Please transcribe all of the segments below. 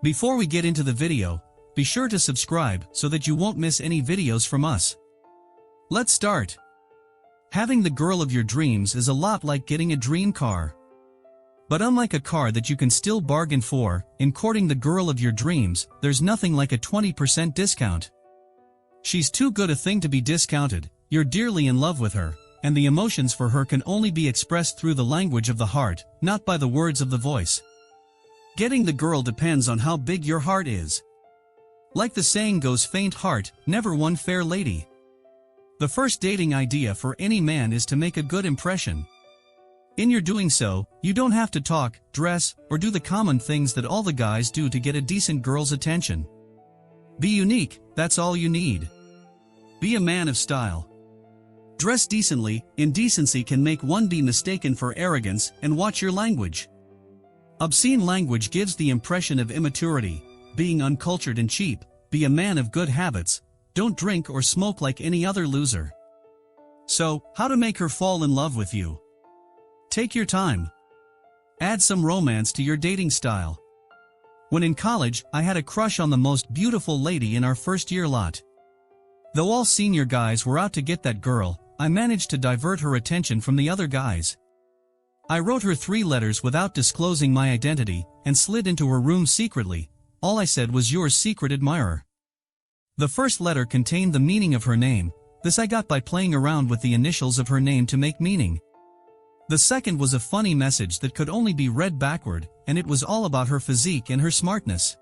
Before we get into the video, be sure to subscribe so that you won't miss any videos from us. Let's start. Having the girl of your dreams is a lot like getting a dream car. But unlike a car that you can still bargain for, in courting the girl of your dreams, there's nothing like a 20% discount. She's too good a thing to be discounted, you're dearly in love with her, and the emotions for her can only be expressed through the language of the heart, not by the words of the voice. Getting the girl depends on how big your heart is. Like the saying goes, faint heart, never won fair lady. The first dating idea for any man is to make a good impression. In your doing so, you don't have to talk, dress, or do the common things that all the guys do to get a decent girl's attention. Be unique, that's all you need. Be a man of style. Dress decently. Indecency can make one be mistaken for arrogance, and watch your language. Obscene language gives the impression of immaturity, being uncultured and cheap. Be a man of good habits. Don't drink or smoke like any other loser. So, how to make her fall in love with you? Take your time. Add some romance to your dating style. When in college, I had a crush on the most beautiful lady in our first year lot. Though all senior guys were out to get that girl, I managed to divert her attention from the other guys. I wrote her 3 letters without disclosing my identity, and slid into her room secretly. All I said was, "Yours, secret admirer." The first letter contained the meaning of her name. This I got by playing around with the initials of her name to make meaning. The second was a funny message that could only be read backward, and it was all about her physique and her smartness.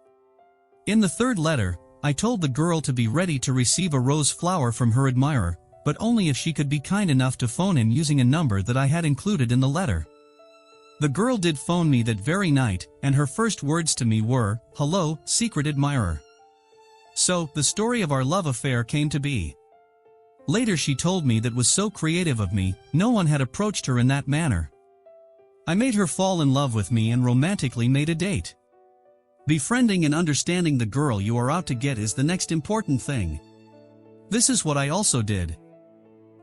In the third letter, I told the girl to be ready to receive a rose flower from her admirer, but only if she could be kind enough to phone him using a number that I had included in the letter. The girl did phone me that very night, and her first words to me were, "Hello, secret admirer." So, the story of our love affair came to be. Later she told me that was so creative of me, no one had approached her in that manner. I made her fall in love with me and romantically made a date. Befriending and understanding the girl you are out to get is the next important thing. This is what I also did.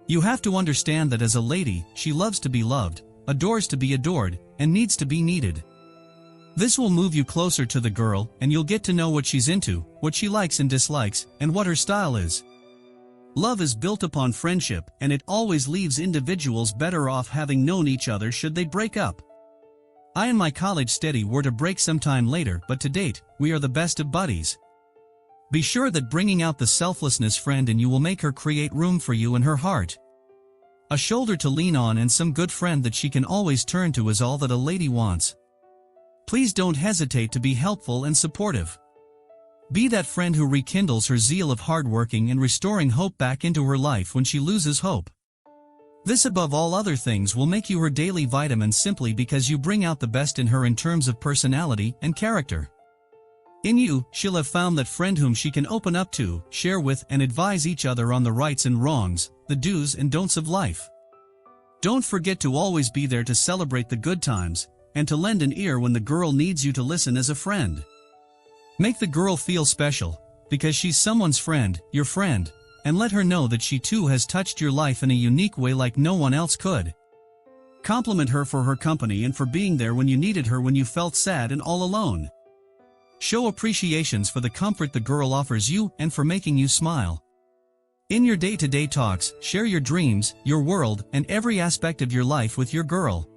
You have to understand that as a lady, she loves to be loved, adores to be adored, and needs to be needed. This will move you closer to the girl, and you'll get to know what she's into, what she likes and dislikes, and what her style is. Love is built upon friendship, and it always leaves individuals better off having known each other should they break up. I and my college steady were to break sometime later, but to date, we are the best of buddies. Be sure that bringing out the selflessness friend in you will make her create room for you in her heart. A shoulder to lean on and some good friend that she can always turn to is all that a lady wants. Please don't hesitate to be helpful and supportive. Be that friend who rekindles her zeal of hardworking and restoring hope back into her life when she loses hope. This above all other things will make you her daily vitamin simply because you bring out the best in her in terms of personality and character. In you, she'll have found that friend whom she can open up to, share with, and advise each other on the rights and wrongs, the do's and don'ts of life. Don't forget to always be there to celebrate the good times, and to lend an ear when the girl needs you to listen as a friend. Make the girl feel special, because she's someone's friend, your friend, and let her know that she too has touched your life in a unique way like no one else could. Compliment her for her company and for being there when you needed her when you felt sad and all alone. Show appreciations for the comfort the girl offers you and for making you smile. In your day-to-day talks, share your dreams, your world, and every aspect of your life with your girl.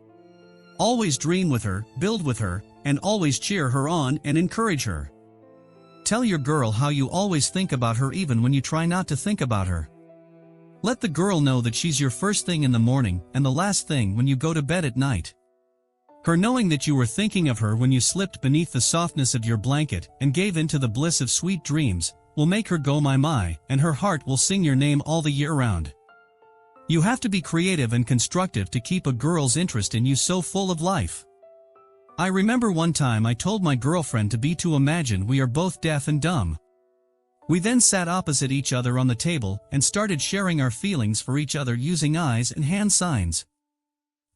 Always dream with her, build with her, and always cheer her on and encourage her. Tell your girl how you always think about her even when you try not to think about her. Let the girl know that she's your first thing in the morning and the last thing when you go to bed at night. Her knowing that you were thinking of her when you slipped beneath the softness of your blanket and gave in to the bliss of sweet dreams will make her go my, and her heart will sing your name all the year round. You have to be creative and constructive to keep a girl's interest in you so full of life. I remember one time I told my girlfriend to imagine we are both deaf and dumb. We then sat opposite each other on the table and started sharing our feelings for each other using eyes and hand signs.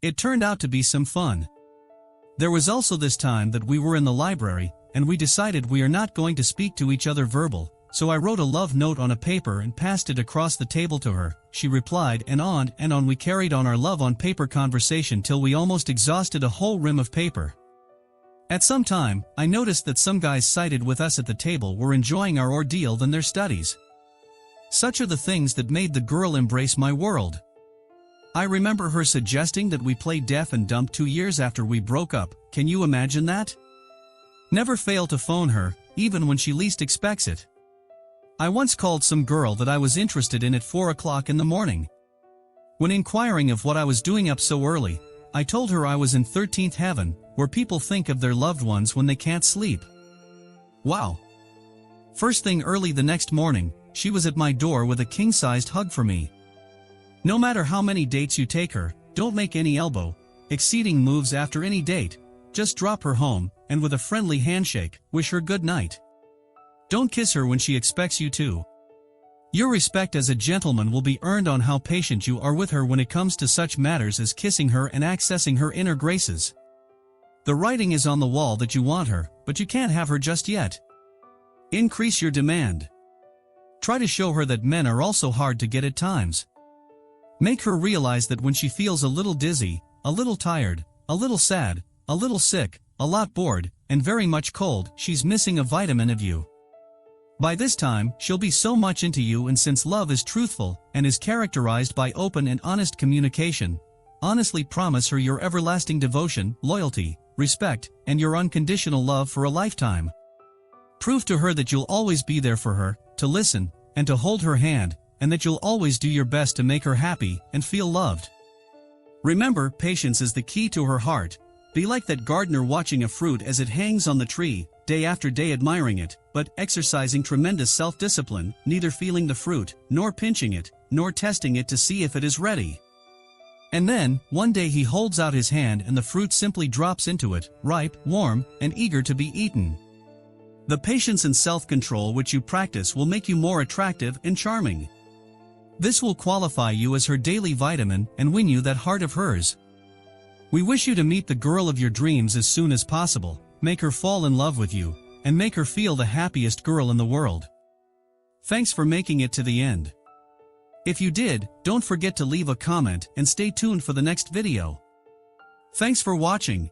It turned out to be some fun. There was also this time that we were in the library, and we decided we are not going to speak to each other verbal, so I wrote a love note on a paper and passed it across the table to her. She replied, and on we carried on our love on paper conversation till we almost exhausted a whole rim of paper. At some time, I noticed that some guys seated with us at the table were enjoying our ordeal than their studies. Such are the things that made the girl embrace my world. I remember her suggesting that we play deaf and dumb 2 years after we broke up. Can you imagine that? Never fail to phone her, even when she least expects it. I once called some girl that I was interested in at 4 o'clock in the morning. When inquiring of what I was doing up so early, I told her I was in 13th heaven, where people think of their loved ones when they can't sleep. Wow! First thing early the next morning, she was at my door with a king-sized hug for me. No matter how many dates you take her, don't make any exceeding moves after any date. Just drop her home, and with a friendly handshake, wish her good night. Don't kiss her when she expects you to. Your respect as a gentleman will be earned on how patient you are with her when it comes to such matters as kissing her and accessing her inner graces. The writing is on the wall that you want her, but you can't have her just yet. Increase your demand. Try to show her that men are also hard to get at times. Make her realize that when she feels a little dizzy, a little tired, a little sad, a little sick, a lot bored, and very much cold, she's missing a vitamin of you. By this time, she'll be so much into you, and since love is truthful, and is characterized by open and honest communication, honestly promise her your everlasting devotion, loyalty, respect, and your unconditional love for a lifetime. Prove to her that you'll always be there for her, to listen, and to hold her hand, and that you'll always do your best to make her happy and feel loved. Remember, patience is the key to her heart. Be like that gardener watching a fruit as it hangs on the tree, day after day admiring it, but exercising tremendous self-discipline, neither feeling the fruit, nor pinching it, nor testing it to see if it is ready. And then, one day he holds out his hand and the fruit simply drops into it, ripe, warm, and eager to be eaten. The patience and self-control which you practice will make you more attractive and charming. This will qualify you as her daily vitamin and win you that heart of hers. We wish you to meet the girl of your dreams as soon as possible, make her fall in love with you, and make her feel the happiest girl in the world. Thanks for making it to the end. If you did, don't forget to leave a comment and stay tuned for the next video. Thanks for watching.